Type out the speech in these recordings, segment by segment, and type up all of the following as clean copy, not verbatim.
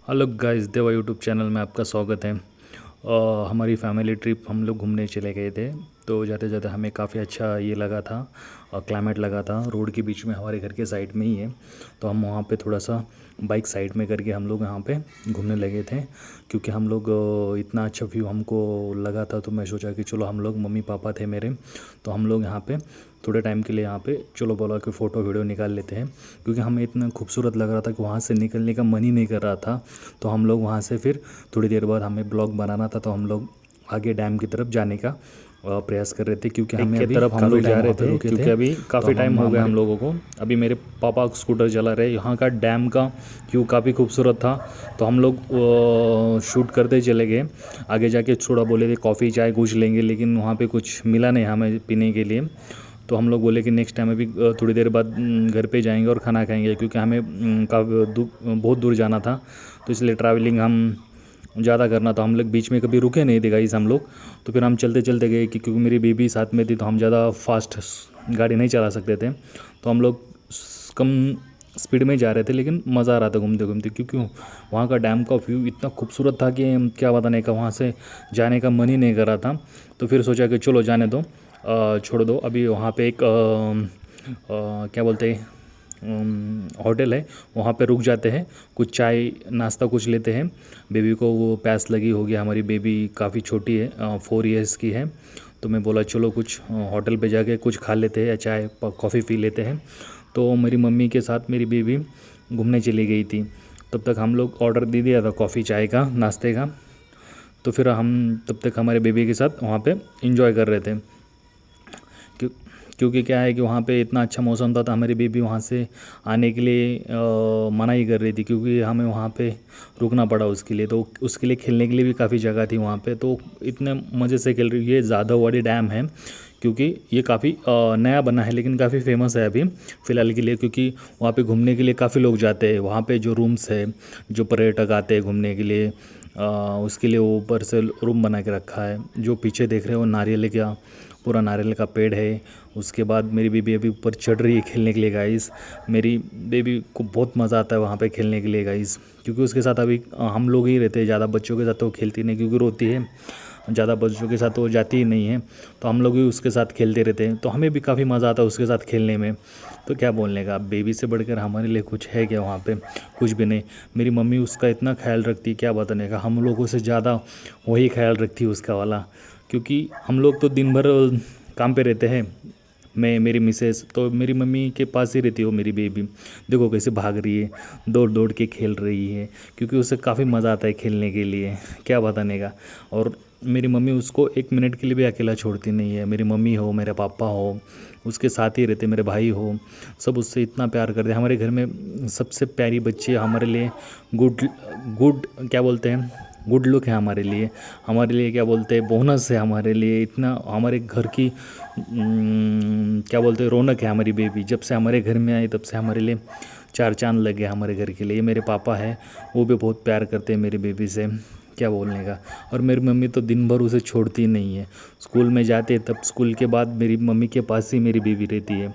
Hello guys, देवा YouTube channel में आपका स्वागत है। हमारी फैमिली ट्रिप हम लोग घूमने चले गए थे। तो जाते जाते हमें काफ़ी अच्छा ये लगा था, क्लाइमेट लगा था। रोड के बीच में हमारे घर के साइड में ही है। तो हम वहाँ पे थोड़ा सा बाइक साइड में करके हम लोग यहाँ पे घूमने लगे थे, क्योंकि हम लोग इतना अच्छा व्यू हमको लगा था। तो मैं सोचा कि चलो हम लोग, मम्मी पापा थे मेरे, तो हम लोग यहाँ पे थोड़े टाइम के लिए यहाँ पे चलो बोला कि फ़ोटो वीडियो निकाल लेते हैं, क्योंकि हमें इतना खूबसूरत लग रहा था कि वहाँ से निकलने का मन ही नहीं कर रहा था। तो हम लोग वहाँ से फिर थोड़ी देर बाद हमें ब्लॉग बनाना था, तो हम लोग आगे डैम की तरफ जाने का प्रयास कर रहे थे, क्योंकि हमें की अभी तरफ हम लोग जा रहे थे क्योंकि अभी काफ़ी टाइम हो गया हम लोगों को। अभी मेरे पापा स्कूटर चला रहे, यहाँ का डैम का व्यू काफ़ी खूबसूरत था। तो हम लोग शूट करते चले गए। आगे जाके थोड़ा बोले थे कॉफ़ी चाय कुछ लेंगे, लेकिन वहाँ पे कुछ मिला नहीं हमें पीने के लिए। तो हम लोग बोले कि नेक्स्ट टाइम अभी थोड़ी देर बाद घर पे जाएंगे और खाना खाएंगे, क्योंकि हमें बहुत दूर जाना था। तो इसलिए ट्रैवलिंग हम ज़्यादा करना, तो हम लोग बीच में कभी रुके नहीं थे गाइस हम लोग। तो फिर हम चलते चलते गए कि क्योंकि मेरी बेबी साथ में थी, तो हम ज़्यादा फास्ट गाड़ी नहीं चला सकते थे। तो हम लोग कम स्पीड में जा रहे थे, लेकिन मज़ा आ रहा था घूमते घूमते, क्योंकि वहाँ का डैम का व्यू इतना खूबसूरत था कि क्या बताने का, वहाँ से जाने का मन ही नहीं कर रहा था। तो फिर सोचा कि चलो जाने दो, छोड़ दो। अभी वहाँ पे एक क्या बोलते हैं, होटल है, वहाँ पे रुक जाते हैं, कुछ चाय नाश्ता कुछ लेते हैं। बेबी को वो प्यास लगी होगी, हमारी बेबी काफ़ी छोटी है, 4 इयर्स की है। तो मैं बोला चलो कुछ होटल पे जाके कुछ खा लेते हैं या चाय कॉफ़ी पी लेते हैं। तो मेरी मम्मी के साथ मेरी बेबी घूमने चली गई थी। तब तक हम लोग ऑर्डर दे दिया था कॉफ़ी चाय का, नाश्ते का। तो फिर हम तब तक हमारे बेबी के साथ वहाँ पे इंजॉय कर रहे थे। क्यों क्योंकि क्या है कि वहाँ पे इतना अच्छा मौसम था, तो हमारी बेबी वहाँ से आने के लिए मना ही कर रही थी, क्योंकि हमें वहाँ पे रुकना पड़ा उसके लिए। तो उसके लिए खेलने के लिए भी काफ़ी जगह थी वहाँ पे, तो इतने मज़े से खेल रही। ये जादववाड़ी डैम है, क्योंकि ये काफ़ी नया बना है, लेकिन काफ़ी फेमस है अभी फ़िलहाल के लिए, क्योंकि वहाँ पे घूमने के लिए काफ़ी लोग जाते हैं। वहाँ पे जो रूम्स है, जो पर्यटक आते हैं घूमने के लिए, उसके लिए वो ऊपर से रूम बना के रखा है। जो पीछे देख रहे हो नारियल का, पूरा नारियल का पेड़ है। उसके बाद मेरी बेबी अभी ऊपर चढ़ रही है खेलने के लिए गाइस। मेरी बेबी को बहुत मज़ा आता है वहाँ पे खेलने के लिए गाइस, क्योंकि उसके साथ अभी हम लोग ही रहते हैं। ज़्यादा बच्चों के साथ तो वो खेलती नहीं, क्योंकि रोती है। ज़्यादा बच्चों के साथ तो वो जाती ही नहीं है। तो हम लोग भी उसके साथ खेलते रहते हैं, तो हमें भी काफ़ी मज़ा आता है उसके साथ खेलने में। तो क्या बोलने का, बेबी से बढ़कर हमारे लिए कुछ है क्या वहाँ पे? कुछ भी नहीं। मेरी मम्मी उसका इतना ख्याल रखती है, क्या बताने का, हम लोगों से ज़्यादा वही ख्याल रखती है उसका वाला। क्योंकि हम लोग तो दिन भर काम पे रहते हैं, मैं मेरी मिसेस, तो मेरी मम्मी के पास ही रहती हो मेरी बेबी। देखो कैसे भाग रही है, दौड़ दौड़ के खेल रही है, क्योंकि उसे काफ़ी मज़ा आता है खेलने के लिए, क्या बताने का। और मेरी मम्मी उसको एक मिनट के लिए भी अकेला छोड़ती नहीं है। मेरी मम्मी हो, मेरे पापा हो, उसके साथ ही रहते, मेरे भाई हो, सब उससे इतना प्यार करते हैं। हमारे घर में सबसे प्यारी बच्ची हमारे लिए गुड गुड क्या बोलते हैं, गुड लुक है हमारे लिए क्या बोलते हैं, बोनस है हमारे लिए। इतना हमारे घर की क्या बोलते हैं, रौनक है हमारी बेबी। जब से हमारे घर में आई, तब से हमारे लिए चार चांद लग गए हमारे घर के लिए। मेरे पापा है, वो भी बहुत प्यार करते हैं मेरी बेबी से, क्या बोलने का। और मेरी मम्मी तो दिन भर उसे छोड़ती नहीं है। स्कूल में जाते, तब स्कूल के बाद मेरी मम्मी के पास ही मेरी बेबी रहती है।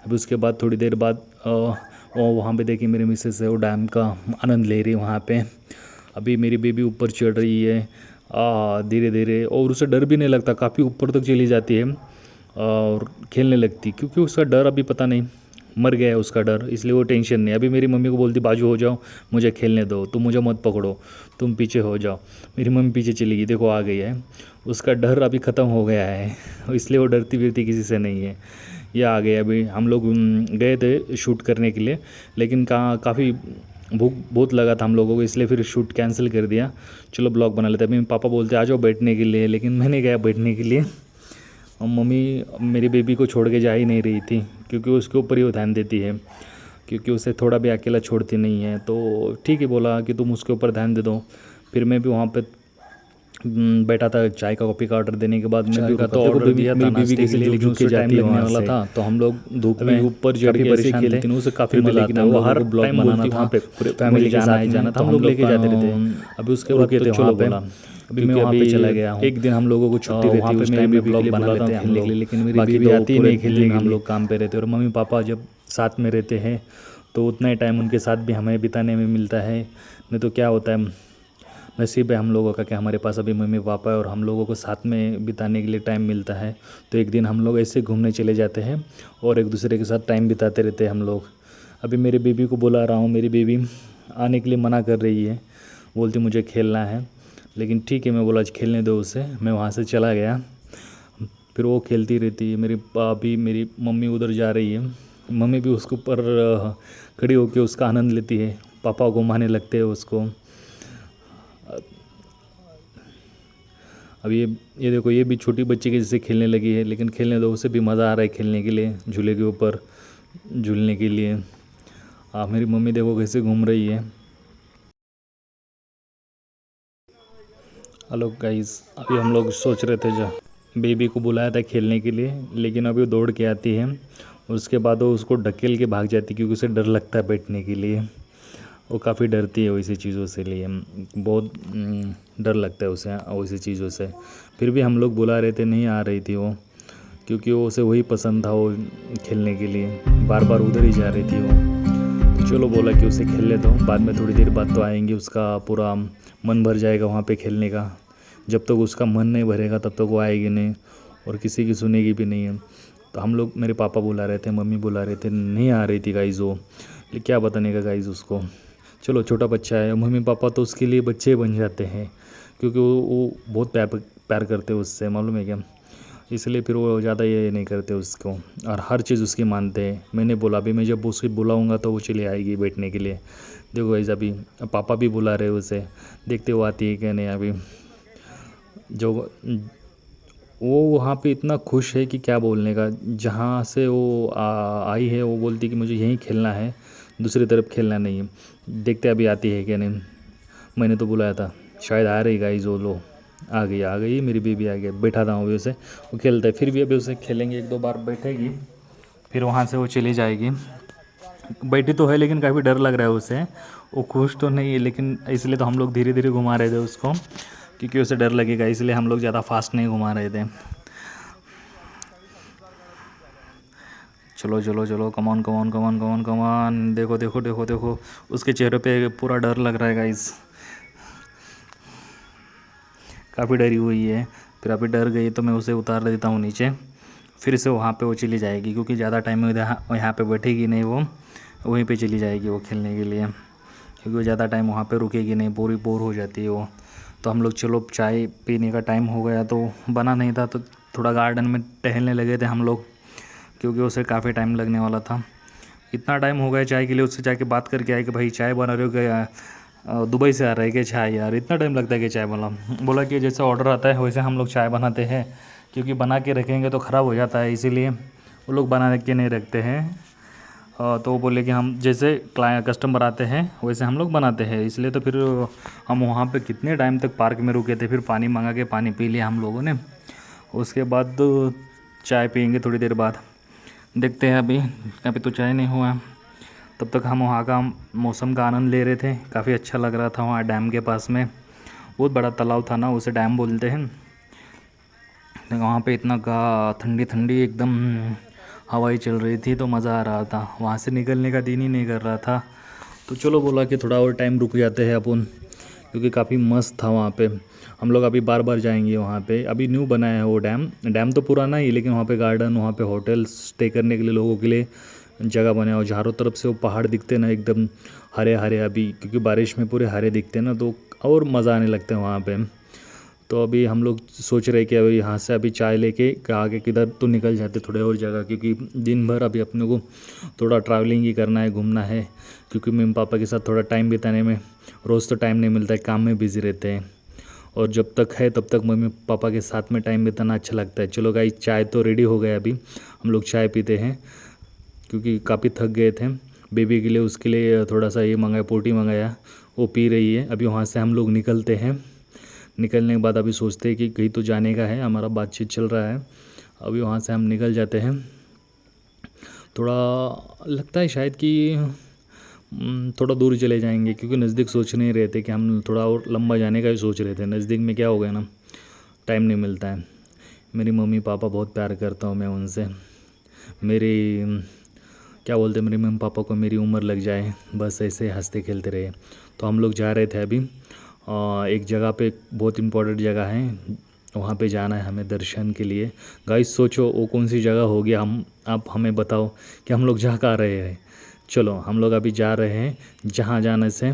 अभी उसके बाद थोड़ी देर बाद वहाँ पे देखिए मेरी मिसेस है, वो डैम का आनंद ले रही है वहाँ पे। अभी मेरी बेबी ऊपर चढ़ रही है धीरे धीरे, और उसे डर भी नहीं लगता, काफ़ी ऊपर तक चली जाती है और खेलने लगती, क्योंकि उसका डर अभी पता नहीं मर गया है उसका डर, इसलिए वो टेंशन नहीं। अभी मेरी मम्मी को बोलती बाजू हो जाओ, मुझे खेलने दो, तुम मुझे मत पकड़ो, तुम पीछे हो जाओ। मेरी मम्मी पीछे चली गई, देखो आ गई है। उसका डर अभी ख़त्म हो गया है, इसलिए वो डरती फिरती किसी से नहीं है। ये आ गए। अभी हम लोग गए थे शूट करने के लिए, लेकिन कहाँ काफ़ी भूख बहुत लगा था हम लोगों को, इसलिए फिर शूट कैंसिल कर दिया। चलो ब्लॉग बना लेते। अभी पापा बोलते आ जाओ बैठने के लिए, लेकिन मैंने गया बैठने के लिए। और मम्मी मेरी बेबी को छोड़ के जा ही नहीं रही थी, क्योंकि उसके ऊपर ही वो ध्यान देती है, क्योंकि उसे थोड़ा भी अकेला छोड़ती नहीं है। तो ठीक है बोला कि तुम उसके ऊपर ध्यान दे दो। फिर मैं भी वहाँ पे बैठा था। चाय का कॉफ़ी का ऑर्डर देने के बाद मैं भी का रुका। तो देखो ऑर्डर बेबी, दिया था मेरी बेबी नाश्ते के कैसे लिए, झुक लेकिन झुक के उससे टाइम जाती है लगने वहाँ वाला से। था। तो हम लोग धूप में ऊपर चढ़ काफ़ी के ऐसे परेशान थे, खेलती, उसे काफ़ी फिर भी मज़ा लेकिन आता है। वो हम लोगों हर को ब्लॉग टाइम बनाना बोलती था वहाँ पे पूरे मुझे फैमिली के जाना साथ है में, जाना, तो तो हम हम लोग लोग लेके जाते रहते। अभी उसके बाद रुके तो थे चलो वहाँ पे, बोला। अभी मैं क्योंकि वहाँ पे अभी चला गया हूँ। एक दिन हम लोगों को छुट्टी वहाँ रहती है, पे उस मेरी टाइम में बेबी के ब्लॉग लिए बना बुलाते लेते हैं हैं हम खेलने के लोग। लिए, लेकिन मेरी बाकी बेबी तो आती ही पूरे नहीं खेलने दिन के हम लिए। लोग काम पे रहते। और मम्मी पापा जब साथ में रहते हैं, तो उतना ही टाइम उनके साथ भी हमें बिताने में मिलता है। नहीं तो क्या होता है, नसीब है हम लोगों का कि हमारे पास अभी मम्मी पापा है और हम लोगों को साथ में बिताने के लिए टाइम मिलता है। तो एक दिन हम लोग ऐसे घूमने चले जाते हैं और एक दूसरे के साथ टाइम बिताते रहते हैं हम लोग। अभी मेरी बेबी को बुला रहा हूँ, मेरी बेबी आने के लिए मना कर रही है, बोलती मुझे खेलना है। लेकिन ठीक है, मैं बोला खेलने दो उसे। मैं वहाँ से चला गया, फिर वो खेलती रहती है। मेरी भाभी, मेरी मम्मी उधर जा रही है, मम्मी भी उसके ऊपर खड़ी होकर उसका आनंद लेती है, पापा घुमाने लगते हैं उसको। अब ये देखो, ये भी छोटी बच्ची के जैसे खेलने लगी है, लेकिन खेलने दो उसे, भी मज़ा आ रहा है खेलने के लिए, झूले के ऊपर झूलने के लिए। मेरी मम्मी देखो कैसे घूम रही है। हेलो गाइस, अभी हम लोग सोच रहे थे, जो बेबी को बुलाया था खेलने के लिए, लेकिन अभी वो दौड़ के आती है और उसके बाद वो उसको ढकेल के भाग जाती है, क्योंकि उसे डर लगता है बैठने के लिए। वो काफ़ी डरती है वैसी चीज़ों से, लिए बहुत डर लगता है उसे वैसी चीज़ों से। फिर भी हम लोग बुला रहे थे, नहीं आ रही थी वो, क्योंकि वो उसे वही पसंद था, वो खेलने के लिए बार बार उधर ही जा रही थी वो। तो चलो बोला कि उसे खेलने दो, बाद में थोड़ी देर बाद तो आएंगे, उसका पूरा मन भर जाएगा वहाँ पे खेलने का। जब तक उसका मन नहीं भरेगा तब तक वो आएगी नहीं, और किसी की सुनेगी भी नहीं है। तो हम लोग, मेरे पापा बुला रहे थे, मम्मी बुला रहे थे, नहीं आ रही थी गाइज़ वो। लेकिन क्या बताने का गाइज़ उसको, चलो छोटा बच्चा है, मम्मी पापा तो उसके लिए बच्चे बन जाते हैं, क्योंकि वो बहुत प्यार करते हैं उससे, मालूम है क्या। इसलिए फिर वो ज़्यादा ये नहीं करते उसको, और हर चीज़ उसकी मानते हैं। मैंने बोला अभी मैं जब उसे बुलाऊंगा तो वो चली आएगी बैठने के लिए। देखो गाइस, अभी पापा भी बुला रहे हैं उसे, देखते वो आती है क्या नहीं। अभी जो वो वहाँ पे इतना खुश है कि क्या बोलने का। जहाँ से वो आई है, वो बोलती कि मुझे यहीं खेलना है, दूसरी तरफ खेलना नहीं है। देखते अभी आती है क्या नहीं। मैंने तो बुलाया था, शायद आ रही गाइस। वो लो, आ गई मेरी बेबी, आ गई। बैठा था अभी उसे, वो खेलता है। फिर भी अभी उसे खेलेंगे, एक दो बार बैठेगी, फिर वहाँ से वो चली जाएगी। बैठी तो है लेकिन काफ़ी डर लग रहा है उसे, वो खुश तो नहीं है, लेकिन इसलिए तो हम लोग धीरे धीरे घुमा रहे थे उसको, क्योंकि उसे डर लगेगा, इसलिए हम लोग ज़्यादा फास्ट नहीं घुमा रहे थे। चलो चलो चलो, कमान कमान कमान कमान कमान। देखो देखो देखो देखो, उसके चेहरे पे पूरा डर लग रहा है गाइस, काफ़ी डरी हुई है। फिर अभी डर गई तो मैं उसे उतार देता हूँ नीचे, फिर से वहाँ पे वो चली जाएगी, क्योंकि ज़्यादा टाइम में यहाँ पे बैठेगी नहीं वो, वहीं पे चली जाएगी वो खेलने के लिए, क्योंकि वो ज़्यादा टाइम वहाँ पे रुकेगी नहीं, पूरी बोर हो जाती है वो। तो हम लोग चलो चाय पीने का टाइम हो गया, तो बना नहीं था, तो थोड़ा गार्डन में टहलने लगे थे हम लोग, क्योंकि उसे काफ़ी टाइम लगने वाला था। इतना टाइम हो गया चाय के लिए, उससे जाके बात करके आए कि भाई चाय बना रहे हो क्या, दुबई से आ रहा है कि चाय, यार इतना टाइम लगता है कि चाय बना। बोला कि जैसे ऑर्डर आता है वैसे हम लोग चाय बनाते हैं, क्योंकि बना के रखेंगे तो ख़राब हो जाता है, इसीलिए वो लोग बना के नहीं रखते हैं। तो वो बोले कि हम जैसे क्लाइंट कस्टमर आते हैं वैसे हम लोग बनाते हैं, इसलिए तो फिर हम वहाँ पे कितने टाइम तक पार्क में रुके थे, फिर पानी मंगा के पानी पी लिया हम लोगों ने। उसके बाद चाय पियेंगे थोड़ी देर बाद, देखते हैं। अभी तो चाय नहीं हुआ। तब तक हम वहाँ का मौसम का आनंद ले रहे थे, काफ़ी अच्छा लग रहा था। वहाँ डैम के पास में बहुत बड़ा तालाब था ना, उसे डैम बोलते हैं। वहाँ पे इतना ठंडी ठंडी एकदम हवाएं चल रही थी, तो मज़ा आ रहा था। वहाँ से निकलने का दिन ही नहीं कर रहा था। तो चलो बोला कि थोड़ा और टाइम रुक जाते हैं अपन, क्योंकि काफ़ी मस्त था वहाँ पे। हम लोग अभी बार बार जाएंगे वहाँ पे, अभी न्यू बनाया है वो डैम तो पुराना ही, लेकिन वहाँ पे गार्डन, वहाँ पे होटल स्टे करने के लिए लोगों के लिए जगह बना हो। चारों तरफ से वो पहाड़ दिखते ना एकदम हरे हरे, अभी क्योंकि बारिश में पूरे हरे दिखते ना, तो और मज़ा आने लगता है वहाँ पे। तो अभी हम लोग सोच रहे कि अभी यहाँ से अभी चाय लेके आगे किधर तो निकल जाते थोड़े और जगह, क्योंकि दिन भर अभी अपने को थोड़ा ट्रैवलिंग ही करना है, घूमना है, क्योंकि मम्मी पापा के साथ थोड़ा टाइम बिताने में रोज़ तो टाइम नहीं मिलता है, काम में बिज़ी रहते हैं। और जब तक है तब तक मम्मी पापा के साथ में टाइम बिताना अच्छा लगता है। चलो गाइस, चाय तो रेडी हो गया, अभी हम लोग चाय पीते हैं, क्योंकि काफ़ी थक गए थे। बेबी के लिए, उसके लिए थोड़ा सा ये मंगाया, पोटी मंगाया, वो पी रही है। अभी वहाँ से हम लोग निकलते हैं। निकलने के बाद अभी सोचते हैं कि कहीं तो जाने का है, हमारा बातचीत चल रहा है। अभी वहाँ से हम निकल जाते हैं। थोड़ा लगता है शायद कि थोड़ा दूर चले जाएंगे, क्योंकि नज़दीक सोच नहीं रहे थे कि हम थोड़ा और लंबा जाने का ही सोच रहे थे। नज़दीक में क्या हो गया ना, टाइम नहीं मिलता है। मेरी मम्मी पापा बहुत प्यार करता हूँ मैं उनसे। मेरी क्या बोलते हैं, मेरे मम्मी पापा को मेरी उम्र लग जाए, बस ऐसे हंसते खेलते रहे। तो हम लोग जा रहे थे अभी एक जगह पे, बहुत इम्पोर्टेंट जगह है, वहाँ पे जाना है हमें दर्शन के लिए। गाइस सोचो वो कौन सी जगह होगी, हम आप हमें बताओ कि हम लोग जा कहाँ रहे हैं। चलो हम लोग अभी जा रहे हैं जहाँ जाने से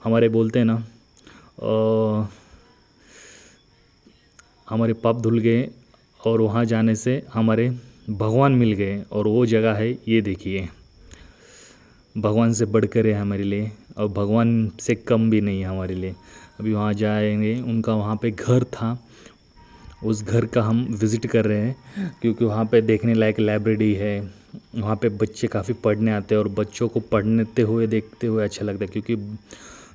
हमारे बोलते हैं ना हमारे पाप धुल गए, और वहाँ जाने से हमारे भगवान मिल गए। और वो जगह है, ये देखिए, भगवान से बढ़कर है हमारे लिए, और भगवान से कम भी नहीं है हमारे लिए। अभी वहाँ जाएंगे, उनका वहाँ पे घर था, उस घर का हम विज़िट कर रहे हैं, क्योंकि वहाँ पे देखने लायक लाइब्रेरी है। वहाँ पे बच्चे काफ़ी पढ़ने आते हैं, और बच्चों को पढ़ते हुए देखते हुए अच्छा लगता है, क्योंकि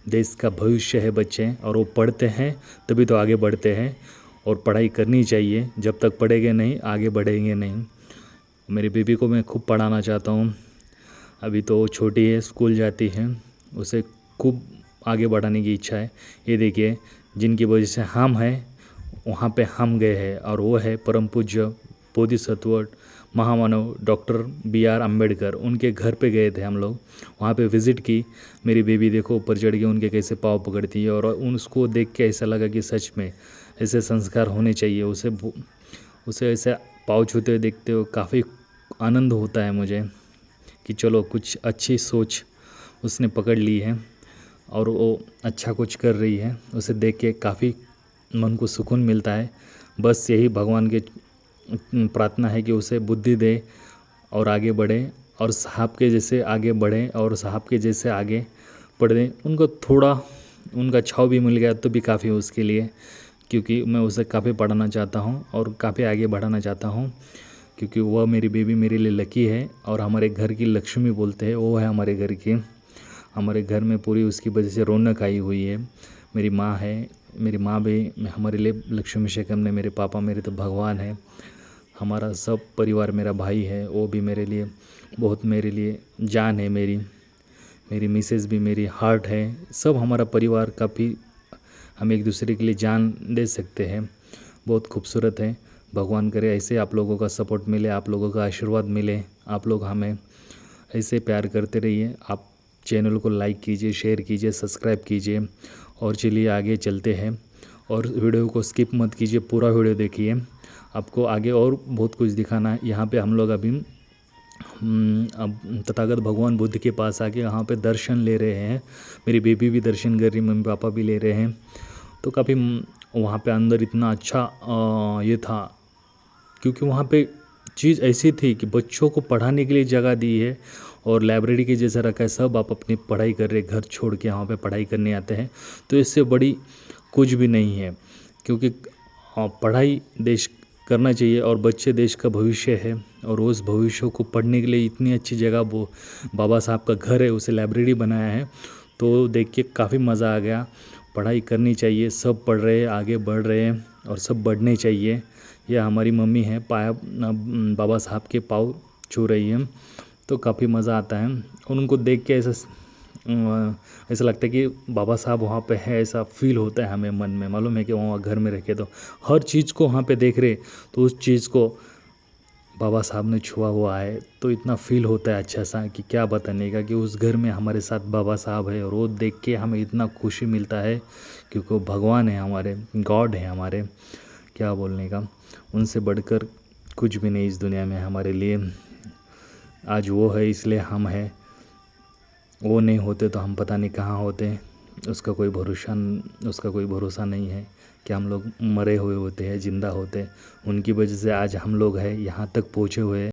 देश का भविष्य है बच्चे, और वो पढ़ते हैं तभी तो आगे बढ़ते हैं। और पढ़ाई करनी चाहिए, जब तक पढ़ेंगे नहीं आगे बढ़ेंगे नहीं। मेरी बेबी को मैं खूब पढ़ाना चाहता हूँ, अभी तो छोटी है, स्कूल जाती है, उसे खूब आगे बढ़ाने की इच्छा है। ये देखिए, जिनकी वजह से हम हैं वहाँ पे हम गए हैं, और वो है परम पूज्य बोधिसत्व महामानव डॉक्टर BR अम्बेडकर। उनके घर पे गए थे हम लोग, वहाँ पे विज़िट की। मेरी बेबी देखो ऊपर चढ़ के उनके कैसे पाँव पकड़ती है, और उसको देख के ऐसा लगा कि सच में ऐसे संस्कार होने चाहिए। उसे ऐसे पाँव छूते हुए देखते हुए काफ़ी आनंद होता है मुझे, कि चलो कुछ अच्छी सोच उसने पकड़ ली है, और वो अच्छा कुछ कर रही है। उसे देख के काफ़ी मन को सुकून मिलता है। बस यही भगवान के प्रार्थना है कि उसे बुद्धि दे और आगे बढ़े, और साहब के जैसे आगे बढ़े, और साहब के जैसे आगे बढ़े। उनको थोड़ा उनका छाव भी मिल गया तो भी काफ़ी है उसके लिए, क्योंकि मैं उसे काफ़ी पढ़ाना चाहता हूँ और काफ़ी आगे बढ़ाना चाहता हूँ, क्योंकि वह मेरी बेबी मेरे लिए लकी है। और हमारे घर की लक्ष्मी बोलते हैं, वो है हमारे घर की। हमारे घर में पूरी उसकी वजह से रौनक आई हुई है। मेरी माँ है, मेरी माँ भी हमारे लिए लक्ष्मी शेखम ने, मेरे पापा मेरे तो भगवान है। हमारा सब परिवार, मेरा भाई है वो भी मेरे लिए बहुत, मेरे लिए जान है। मेरी मिसेज़ भी मेरी हार्ट है। सब हमारा परिवार काफ़ी, हम एक दूसरे के लिए जान दे सकते हैं। बहुत खूबसूरत है। भगवान करे ऐसे आप लोगों का सपोर्ट मिले, आप लोगों का आशीर्वाद मिले, आप लोग हमें ऐसे प्यार करते रहिए। आप चैनल को लाइक कीजिए, शेयर कीजिए, सब्सक्राइब कीजिए, और चलिए आगे चलते हैं। और वीडियो को स्किप मत कीजिए, पूरा वीडियो देखिए, आपको आगे और बहुत कुछ दिखाना है। यहाँ पे हम लोग अभी अब तथागत भगवान बुद्ध के पास आके यहाँ पे दर्शन ले रहे हैं। मेरी बेबी भी दर्शन कर रही, मम्मी पापा भी ले रहे हैं। तो काफ़ी वहाँ पे अंदर इतना अच्छा ये था, क्योंकि वहाँ पे चीज़ ऐसी थी कि बच्चों को पढ़ाने के लिए जगह दी है, और लाइब्रेरी के जैसा रखा है। सब आप अपनी पढ़ाई कर रहे, घर छोड़ के यहाँ पे पढ़ाई करने आते हैं, तो इससे बड़ी कुछ भी नहीं है। क्योंकि पढ़ाई देश करना चाहिए, और बच्चे देश का भविष्य है, और उस भविष्य को पढ़ने के लिए इतनी अच्छी जगह वो बाबा साहब का घर है, उसे लाइब्रेरी बनाया है। तो देख के काफ़ी मज़ा आ गया। पढ़ाई करनी चाहिए, सब पढ़ रहे हैं, आगे बढ़ रहे हैं, और सब बढ़ने चाहिए। यह हमारी मम्मी है, पाया बाबा साहब के पाँव छू रही है, तो काफ़ी मज़ा आता है। और उनको देख के ऐसा लगता है कि बाबा साहब वहाँ पे है, ऐसा फील होता है हमें मन में। मालूम है कि वहाँ घर में रखे तो हर चीज़ को वहाँ पे देख रहे, तो उस चीज़ को बाबा साहब ने छुआ हुआ है, तो इतना फील होता है अच्छा सा कि क्या बताने का, कि उस घर में हमारे साथ बाबा साहब है। और वो देख के हमें इतना खुशी मिलता है, क्योंकि वो भगवान है हमारे, गॉड है हमारे, क्या बोलने का। उनसे बढ़कर कुछ भी नहीं इस दुनिया में हमारे लिए। आज वो है इसलिए हम हैं, वो नहीं होते तो हम पता नहीं कहाँ होते। उसका कोई भरोसा नहीं है कि हम लोग मरे हुए होते हैं, ज़िंदा होते। उनकी वजह से आज हम लोग हैं, यहाँ तक पहुँचे हुए हैं।